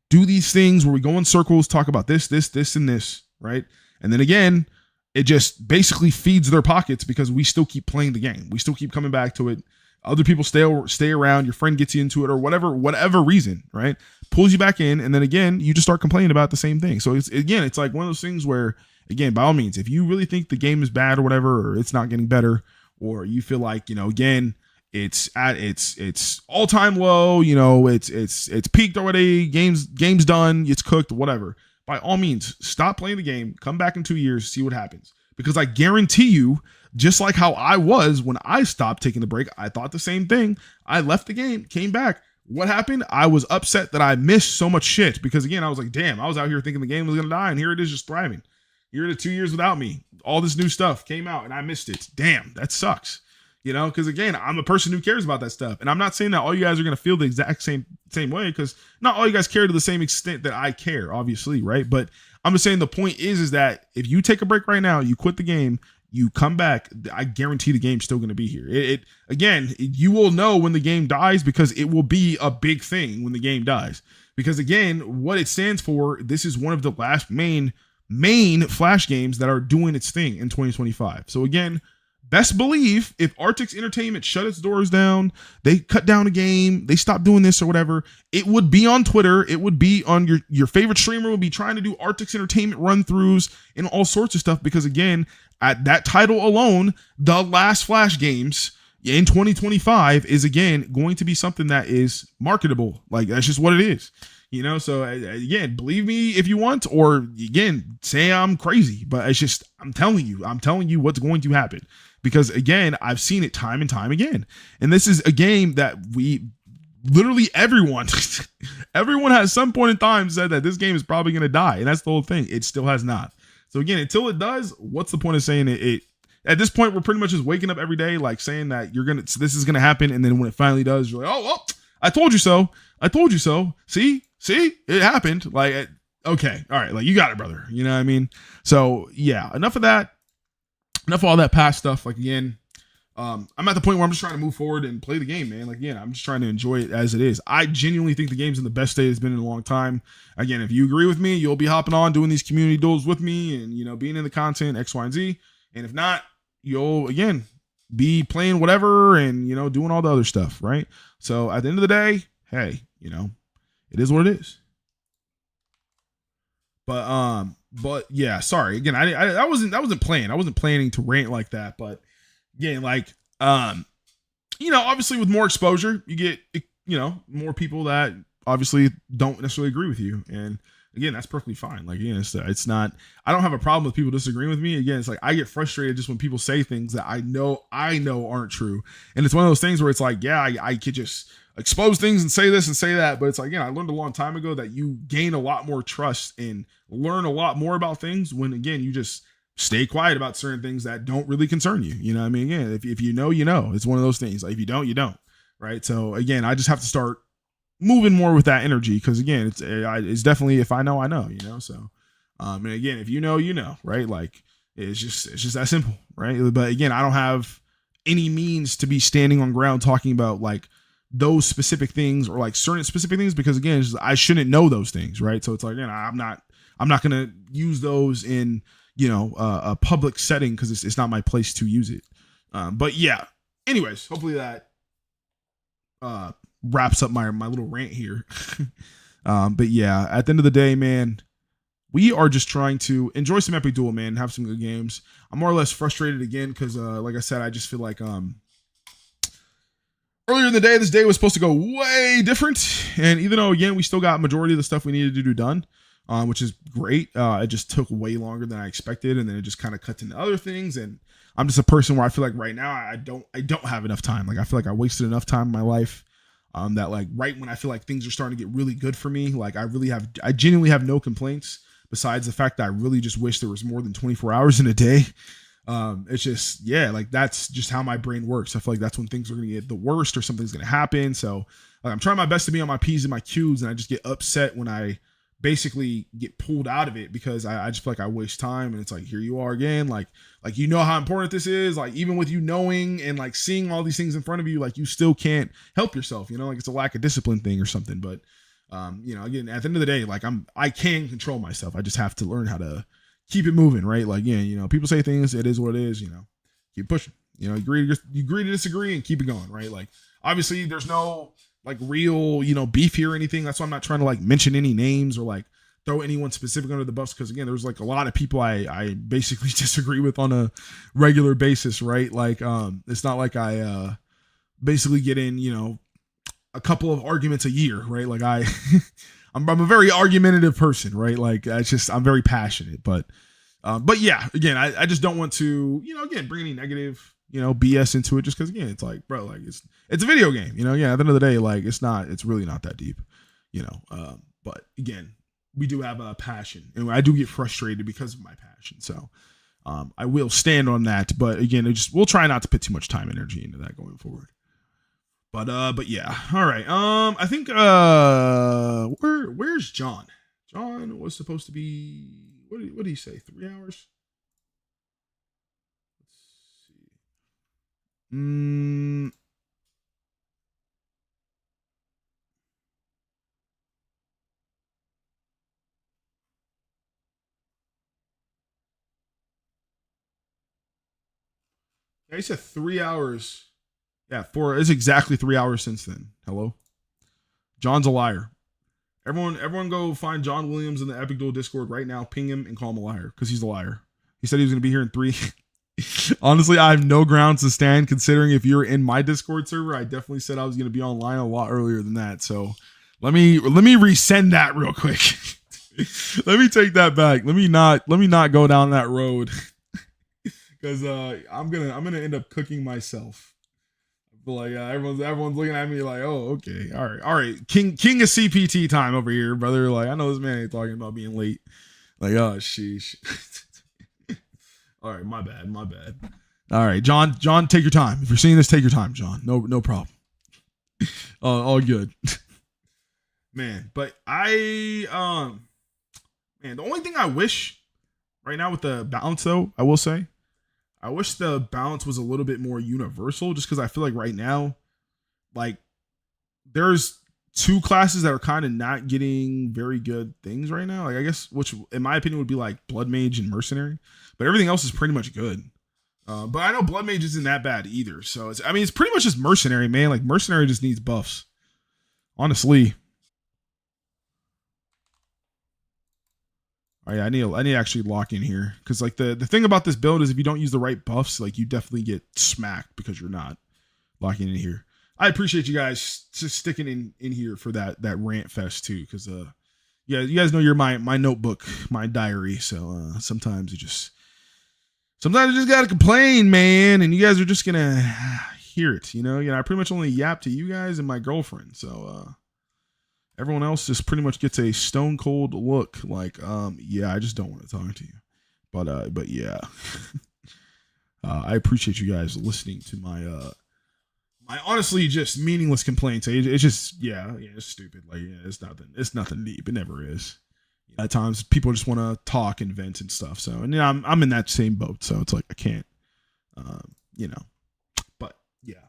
do these things where we go in circles, talk about this, and this, right? And then again, it just basically feeds their pockets because we still keep playing the game. We still keep coming back to it. Other people stay around. Your friend gets you into it or whatever reason, right? Pulls you back in. And then again, you just start complaining about the same thing. So it's like one of those things where, again, by all means, if you really think the game is bad or whatever, or it's not getting better, or you feel like, again, it's at its all-time low, it's peaked already, game's done, it's cooked, whatever. By all means, stop playing the game, come back in 2 years, see what happens. Because I guarantee you, just like how I was when I stopped taking the break, I thought the same thing. I left the game, came back. What happened? I was upset that I missed so much shit because, again, I was like, damn, I was out here thinking the game was going to die, and here it is just thriving. Here it is 2 years without me. All this new stuff came out, and I missed it. Damn, that sucks. Because, again, I'm a person who cares about that stuff. And I'm not saying that all you guys are going to feel the exact same way, because not all you guys care to the same extent that I care, obviously, right? But I'm just saying the point is that if you take a break right now, you quit the game, you come back, I guarantee the game's still going to be here. You will know when the game dies because it will be a big thing when the game dies. Because, again, what it stands for, this is one of the last main Flash games that are doing its thing in 2025. So, again, best believe if Artix Entertainment shut its doors down, they cut down a game, they stopped doing this or whatever, it would be on Twitter, it would be on your favorite streamer would be trying to do Artix Entertainment run-throughs and all sorts of stuff because, again, at that title alone, the last Flash games in 2025 is, again, going to be something that is marketable. Like, that's just what it is. So again, believe me if you want, or again, say I'm crazy, but it's just, I'm telling you what's going to happen. Because, again, I've seen it time and time again. And this is a game that literally everyone has some point in time said that this game is probably going to die. And that's the whole thing. It still has not. So, again, until it does, what's the point of saying it? At this point, we're pretty much just waking up every day, like saying that this is going to happen. And then when it finally does, you're like, oh, well, I told you so. I told you so. See, it happened. Like, okay. All right. Like, you got it, brother. You know what I mean? So, yeah, enough of that. Enough of all that past stuff. Like, again, I'm at the point where I'm just trying to move forward and play the game, man. Like, again, I'm just trying to enjoy it as it is. I genuinely think the game's in the best state it's been in a long time. Again, if you agree with me, you'll be hopping on, doing these community duels with me and, being in the content, X, Y, and Z. And if not, you'll, again, be playing whatever and, doing all the other stuff, right? So at the end of the day, hey, it is what it is. But yeah, sorry. Again, I wasn't planning to rant like that. But again, like, obviously with more exposure, you get, more people that obviously don't necessarily agree with you. And again, that's perfectly fine. Like, again, it's not, I don't have a problem with people disagreeing with me. Again, it's like, I get frustrated just when people say things that I know aren't true. And it's one of those things where it's like, yeah, I could just expose things and say this and say that. But it's like, again, I learned a long time ago that you gain a lot more trust and learn a lot more about things when, again, you just stay quiet about certain things that don't really concern you. You know what I mean? Again, if you know, it's one of those things. Like, if you don't, you don't. Right. So again, I just have to start moving more with that energy. Cause again, it's definitely, if I know, I know, so, and again, if you know, right. Like, it's just that simple. Right. But again, I don't have any means to be standing on ground talking about like those specific things or like certain specific things, because again, I shouldn't know those things. Right. So it's like, again, I'm not going to use those in, a public setting, cause it's not my place to use it. But yeah, anyways, hopefully that, wraps up my little rant here. But yeah, at the end of the day, man, we are just trying to enjoy some Epic Duel, man, have some good games. I'm more or less frustrated again because, like I said, I just feel like earlier in the day, this day was supposed to go way different. And even though, again, we still got majority of the stuff we needed to do done, which is great, it just took way longer than I expected. And then it just kind of cut into other things. And I'm just a person where I feel like right now I don't have enough time. Like I feel like I wasted enough time in my life. That like right when I feel like things are starting to get really good for me, like I genuinely have no complaints besides the fact that I really just wish there was more than 24 hours in a day. It's just, yeah, like that's just how my brain works. I feel like that's when things are going to get the worst or something's going to happen. So like, I'm trying my best to be on my P's and my Q's, and I just get upset when I basically get pulled out of it because I just feel like I waste time. And it's like, here you are again. Like, you know how important this is. Like, even with you knowing and like seeing all these things in front of you, like you still can't help yourself, you know, like it's a lack of discipline thing or something. But, you know, again, at the end of the day, like I can control myself. I just have to learn how to keep it moving, right? Like, yeah, you know, people say things, it is what it is, you know, keep pushing, you know, you agree to disagree and keep it going, right? Like, obviously there's no like real, you know, beef here or anything. That's why I'm not trying to like mention any names or like throw anyone specific under the bus. Cause again, there's like a lot of people I basically disagree with on a regular basis, right? Like, it's not like I, basically get in, you know, a couple of arguments a year, right? Like I'm a very argumentative person, right? Like I'm very passionate, but yeah, again, I just don't want to, you know, again, bring any negative, you know, BS into it just because again, it's like, bro, like it's a video game, you know, yeah, at the end of the day, like it's really not that deep, you know, but again, we do have a passion and I do get frustrated because of my passion. So, I will stand on that, but again, we'll try not to put too much time and energy into that going forward. But yeah. All right. I think where's John? John was supposed to be what did he say? 3 hours? Let's see. Yeah, he said 3 hours. Yeah, it's exactly 3 hours since then. Hello? John's a liar. Everyone go find John Williams in the Epic Duel Discord right now, ping him and call him a liar, because he's a liar. He said he was gonna be here in 3. Honestly, I have no grounds to stand considering if you're in my Discord server, I definitely said I was gonna be online a lot earlier than that. So let me resend that real quick. Let me take that back. Let me not go down that road. Because I'm gonna end up cooking myself. But like everyone's looking at me like, oh, okay, all right, king of CPT time over here, brother. Like I know this man ain't talking about being late. Like oh sheesh. All right, my bad. All right, John, take your time. If you're seeing this, take your time, John. No problem. All good, man. But man, the only thing I wish right now with the balance, though, I will say, I wish the balance was a little bit more universal, just because I feel like right now, like there's 2 classes that are kind of not getting very good things right now. Like I guess, which in my opinion would be like Blood Mage and Mercenary, but everything else is pretty much good. But I know Blood Mage isn't that bad either. So it's pretty much just Mercenary, man. Like Mercenary just needs buffs, honestly. Oh yeah, I need to actually lock in here because like the thing about this build is if you don't use the right buffs, like you definitely get smacked because you're not locking in here. I appreciate you guys just sticking in here for that rant fest too, because yeah, you guys know you're my notebook, my diary. So sometimes you just gotta complain, man, and you guys are just gonna hear it. You know, I pretty much only yap to you guys and my girlfriend. So everyone else just pretty much gets a stone cold look like, yeah, I just don't want to talk to you. But yeah. I appreciate you guys listening to my honestly just meaningless complaints. It's just, yeah, it's stupid. Like, yeah, it's nothing deep. It never is. At times people just want to talk and vent and stuff. So, and yeah, I'm in that same boat. So it's like, I can't, but yeah.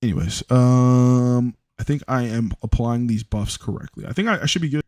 Anyways, I think I am applying these buffs correctly. I think I should be good.